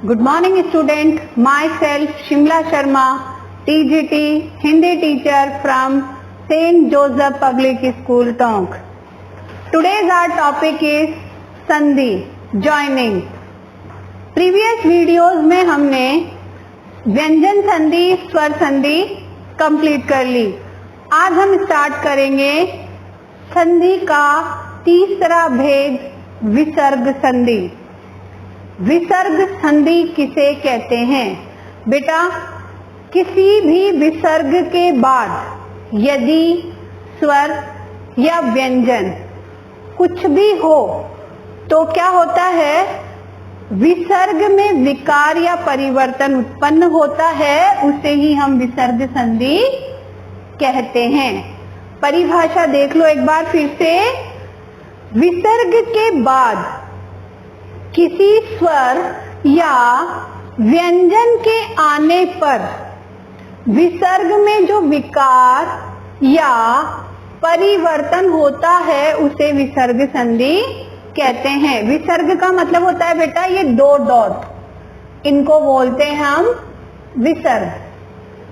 Good morning student, myself Shimla Sharma, TGT Hindi teacher from St. Joseph Public School Tonk. Today's our topic is संधि, joining. Previous videos में हमने व्यंजन संधि, स्वर संधि complete कर ली. आज हम स्टार्ट करेंगे संधि का तीसरा भेद, विसर्ग संधि. विसर्ग संधि किसे कहते हैं? बेटा, किसी भी विसर्ग के बाद यदि स्वर या व्यंजन कुछ भी हो तो क्या होता है, विसर्ग में विकार या परिवर्तन उत्पन्न होता है, उसे ही हम विसर्ग संधि कहते हैं. परिभाषा देख लो एक बार फिर से. विसर्ग के बाद किसी स्वर या व्यंजन के आने पर विसर्ग में जो विकार या परिवर्तन होता है उसे विसर्ग संधि कहते हैं. विसर्ग का मतलब होता है बेटा ये दो डॉट, इनको बोलते हैं हम विसर्ग.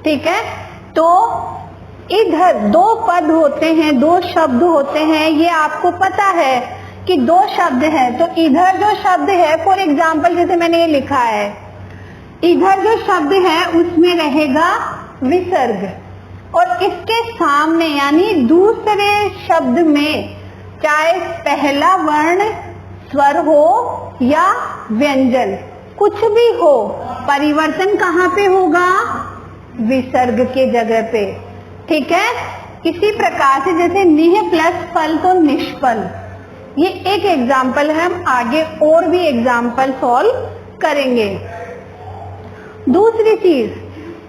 ठीक है, तो इधर दो पद होते हैं, दो शब्द होते हैं, ये आपको पता है कि दो शब्द है. तो इधर जो शब्द है, फॉर एग्जाम्पल जैसे मैंने ये लिखा है, इधर जो शब्द है उसमें रहेगा विसर्ग, और इसके सामने यानी दूसरे शब्द में चाहे पहला वर्ण स्वर हो या व्यंजन कुछ भी हो, परिवर्तन कहाँ पे होगा? विसर्ग के जगह पे. ठीक है, इसी प्रकार से जैसे निह प्लस फल तो निष्फल, ये एक एग्जाम्पल है. हम आगे और भी एग्जाम्पल सॉल्व करेंगे. दूसरी चीज,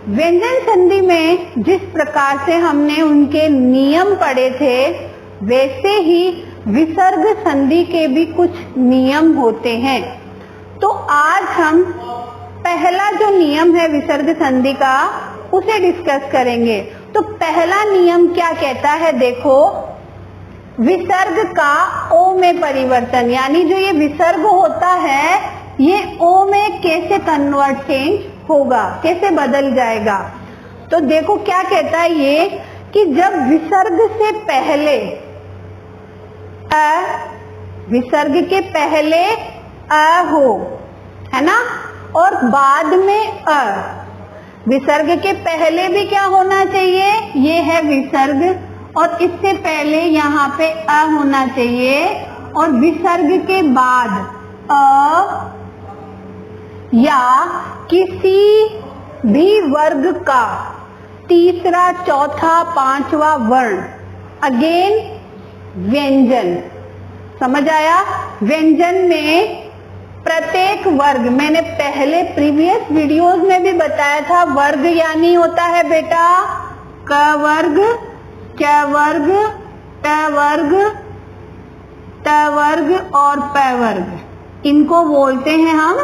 व्यंजन संधि में जिस प्रकार से हमने उनके नियम पढ़े थे वैसे ही विसर्ग संधि के भी कुछ नियम होते हैं. तो आज हम पहला जो नियम है विसर्ग संधि का उसे डिस्कस करेंगे. तो पहला नियम क्या कहता है? देखो, विसर्ग का ओ में परिवर्तन, यानी जो ये विसर्ग होता है ये ओ में कैसे कन्वर्ट चेंज होगा, कैसे बदल जाएगा. तो देखो क्या कहता है ये कि जब विसर्ग से पहले विसर्ग के पहले हो, है ना, और बाद में विसर्ग के पहले भी क्या होना चाहिए? ये है विसर्ग, और इससे पहले यहाँ पे होना चाहिए, और विसर्ग के बाद या किसी भी वर्ग का तीसरा, चौथा, पांचवा वर्ण, अगेन व्यंजन. समझ आया? व्यंजन में प्रत्येक वर्ग, मैंने पहले प्रीवियस वीडियोस में भी बताया था, वर्ग यानी होता है बेटा क वर्ग, च वर्ग, ट वर्ग, त वर्ग और प वर्ग, इनको बोलते हैं हम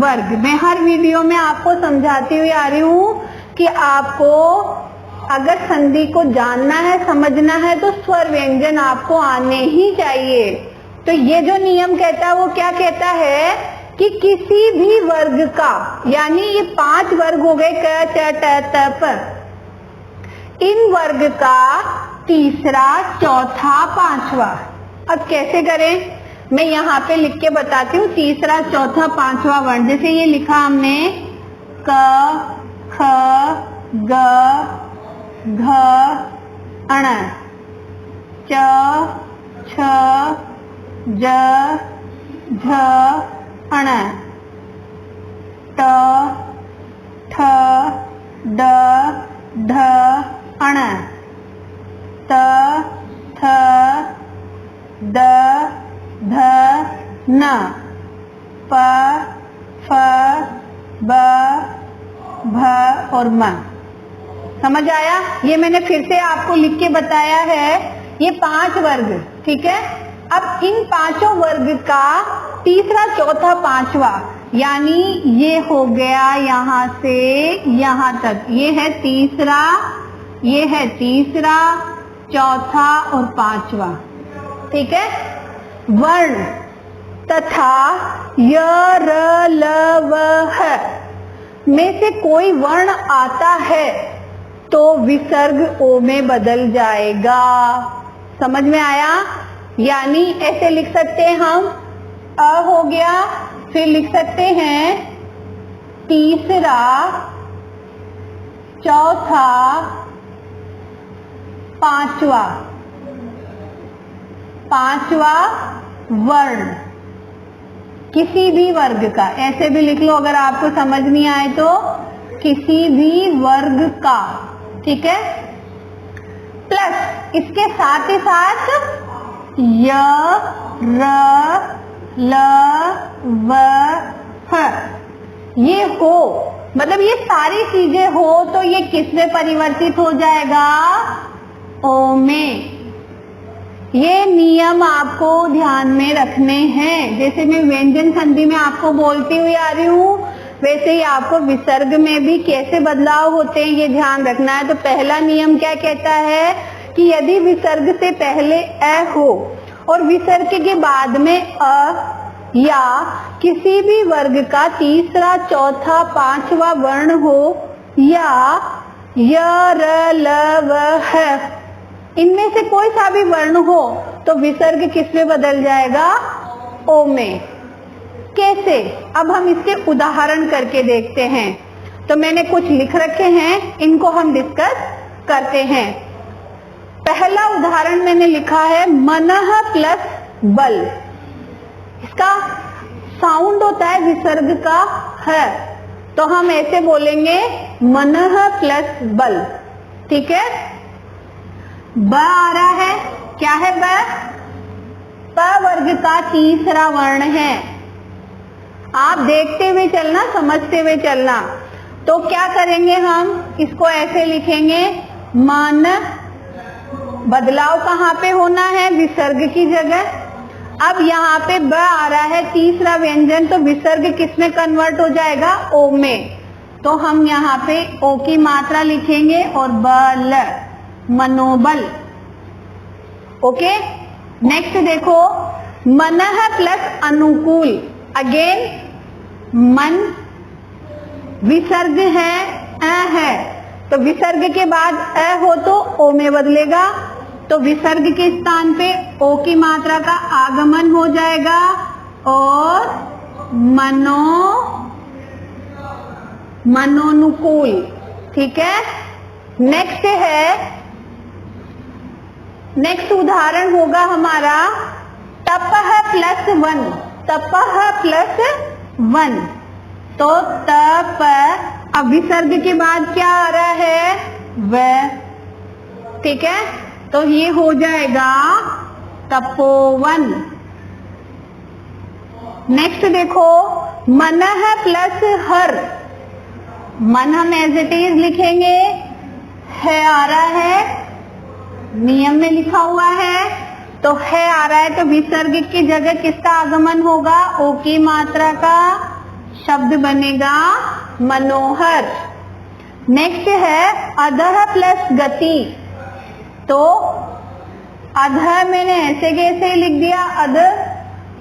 वर्ग. मैं हर वीडियो में आपको समझाती हुई आ रही हूँ कि आपको अगर संधि को जानना है, समझना है, तो स्वर व्यंजन आपको आने ही चाहिए. तो ये जो नियम कहता है वो क्या कहता है कि किसी भी वर्ग का, यानी ये 5 वर्ग हो गए, क च ट त प, इन वर्ग का तीसरा, चौथा, पांचवा. अब कैसे करें? मैं यहाँ पे लिख के बताती हूँ तीसरा, चौथा, पांचवा वर्ण. जैसे ये लिखा हमने क, ख, ग, घ, अण, च, छ, ज, झ, अण, ट, ठ, ड, ढ, अण, त, थ, द, ध, न, प, फ, ब, भ और म. समझ आया? ये मैंने फिर से आपको लिख के बताया है, ये 5 वर्ग. ठीक है, अब इन पांचों वर्ग का तीसरा, चौथा, पांचवा, यानी ये हो गया यहाँ से यहाँ तक, ये है तीसरा, ये है तीसरा, चौथा और पांचवा. ठीक है, वर्ण तथा य, र, ल, व, ह में से कोई वर्ण आता है तो विसर्ग ओ में बदल जाएगा। समझ में आया? यानी ऐसे लिख सकते हैं हम, अ हो गया, फिर लिख सकते हैं तीसरा, चौथा, पांचवा वर्ण किसी भी वर्ग का, ऐसे भी लिख लो अगर आपको समझ नहीं आए तो, किसी भी वर्ग का, ठीक है। प्लस इसके साथ ही साथ य, र, ल, व, ह ये हो, मतलब ये सारी चीजें हो तो ये किस में परिवर्तित हो जाएगा? ओ में। ये नियम आपको ध्यान में रखने हैं। जैसे मैं व्यंजन संधि में आपको बोलती हुई आ रही हूँ, वैसे ही आपको विसर्ग में भी कैसे बदलाव होते हैं ये ध्यान रखना है। तो पहला नियम क्या कहता है कि यदि विसर्ग से पहले अ हो और विसर्ग के बाद में अ या किसी भी वर्ग का तीसरा, चौथा, पांचवा वर्ण हो या य, र, ल, व, ह इनमें से कोई सा भी वर्ण हो तो विसर्ग किस में बदल जाएगा? ओ में। कैसे? अब हम इसके उदाहरण करके देखते हैं। तो मैंने कुछ लिख रखे हैं, इनको हम डिस्कस करते हैं। पहला उदाहरण मैंने लिखा है मनः प्लस बल। इसका साउंड होता है विसर्ग का है, तो हम ऐसे बोलेंगे मनः प्लस बल, ठीक है। ब आ रहा है, क्या है ब? प वर्ग का तीसरा वर्ण है। आप देखते हुए चलना, समझते हुए चलना। तो क्या करेंगे हम? इसको ऐसे लिखेंगे मन, बदलाव कहाँ पे होना है? विसर्ग की जगह। अब यहाँ पे ब आ रहा है तीसरा व्यंजन, तो विसर्ग किस में कन्वर्ट हो जाएगा? ओ में। तो हम यहाँ पे ओ की मात्रा लिखेंगे और बल, मनोबल। ओके, नेक्स्ट देखो, मनः प्लस अनुकूल। अगेन मन, विसर्ग है अ है, तो विसर्ग के बाद अ हो तो ओ में बदलेगा, तो विसर्ग के स्थान पे ओ की मात्रा का आगमन हो जाएगा और मनोनुकूल, ठीक है। नेक्स्ट उदाहरण होगा हमारा तपः प्लस वन। तपः प्लस वन, तो तप, अब विसर्ग के बाद क्या आ रहा है? व, ठीक है, तो ये हो जाएगा तपोवन। नेक्स्ट देखो, मनः प्लस हर। मन हम एज इट इज लिखेंगे, है आ रहा है, नियम में लिखा हुआ है, तो है आ रहा है तो विसर्ग की जगह किसका आगमन होगा? ओ की मात्रा का, शब्द बनेगा मनोहर। नेक्स्ट है अधः प्लस गति। तो अधः मैंने ऐसे कैसे लिख दिया? अध,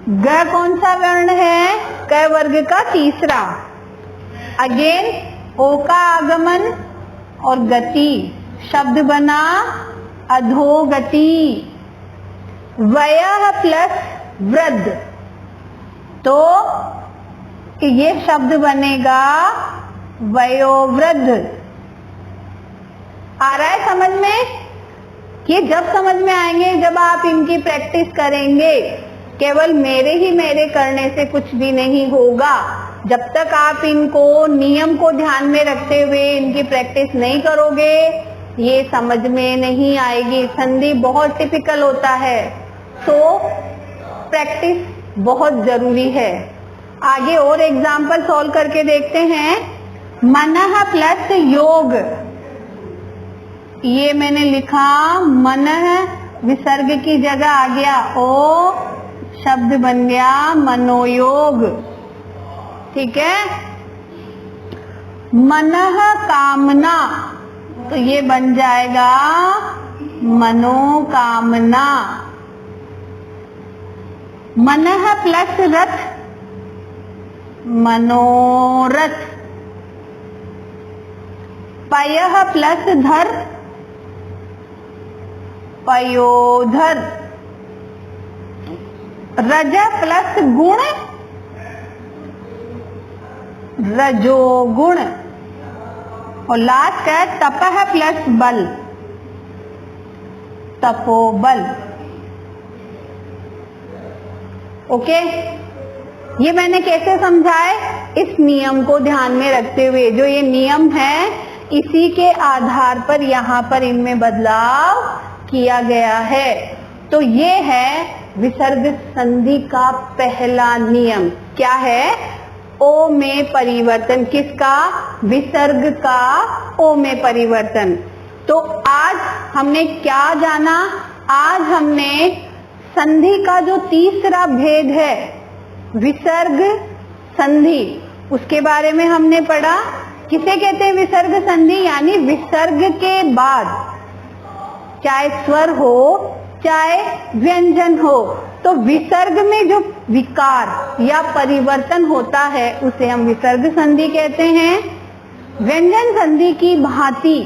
ग कौन सा वर्ण है? क वर्ग का तीसरा। अगेन ओ का आगमन और गति, शब्द बना अधोगति। वयः प्लस वृद्ध, तो ये शब्द बनेगा वयोवृद्ध। आ रहा है समझ में? ये जब समझ में आएंगे जब आप इनकी प्रैक्टिस करेंगे। केवल मेरे करने से कुछ भी नहीं होगा। जब तक आप इनको नियम को ध्यान में रखते हुए इनकी प्रैक्टिस नहीं करोगे, ये समझ में नहीं आएगी। संधि बहुत टिपिकल होता है, तो प्रैक्टिस बहुत जरूरी है। आगे और एग्जाम्पल सॉल्व करके देखते हैं। मनः प्लस योग, ये मैंने लिखा मनः, विसर्ग की जगह आ गया ओ, शब्द बन गया मनोयोग, ठीक है। मनः कामना, तो ये बन जाएगा मनोकामना। मनः प्लस रथ, मनोरथ। पयः प्लस धर, पयोधर। रज प्लस गुण, रजोगुण। और लास्ट है तपः प्लस बल, तपोबल। ओके, ये मैंने कैसे समझाए? इस नियम को ध्यान में रखते हुए, जो ये नियम है इसी के आधार पर यहाँ पर इनमें बदलाव किया गया है। तो ये है विसर्ग संधि का पहला नियम। क्या है? ओ में परिवर्तन। किसका? विसर्ग का ओ में परिवर्तन। तो आज हमने क्या जाना? आज हमने संधि का जो तीसरा भेद है, विसर्ग संधि, उसके बारे में हमने पढ़ा। किसे कहते हैं विसर्ग संधि? यानी विसर्ग के बाद चाहे स्वर हो चाहे व्यंजन हो, तो विसर्ग में जो विकार या परिवर्तन होता है उसे हम विसर्ग संधि कहते हैं। व्यंजन संधि की भांति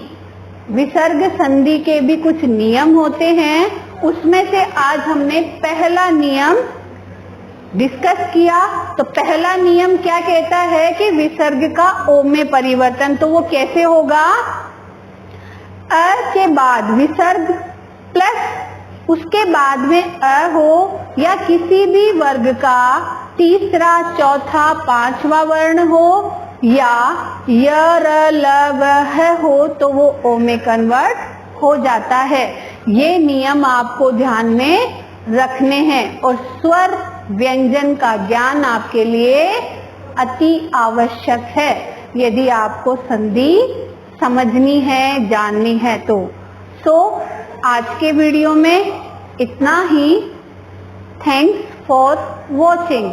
विसर्ग संधि के भी कुछ नियम होते हैं, उसमें से आज हमने पहला नियम डिस्कस किया। तो पहला नियम क्या कहता है कि विसर्ग का ओ में परिवर्तन। तो वो कैसे होगा? अ के बाद विसर्ग प्लस उसके बाद में अ हो या किसी भी वर्ग का तीसरा, चौथा, पांचवा वर्ण हो या य, र, ल, व, ह हो तो वो ओ में कन्वर्ट हो जाता है। ये नियम आपको ध्यान में रखने हैं और स्वर व्यंजन का ज्ञान आपके लिए अति आवश्यक है यदि आपको संधि समझनी है, जाननी है तो। आज के वीडियो में इतना ही। Thanks for watching.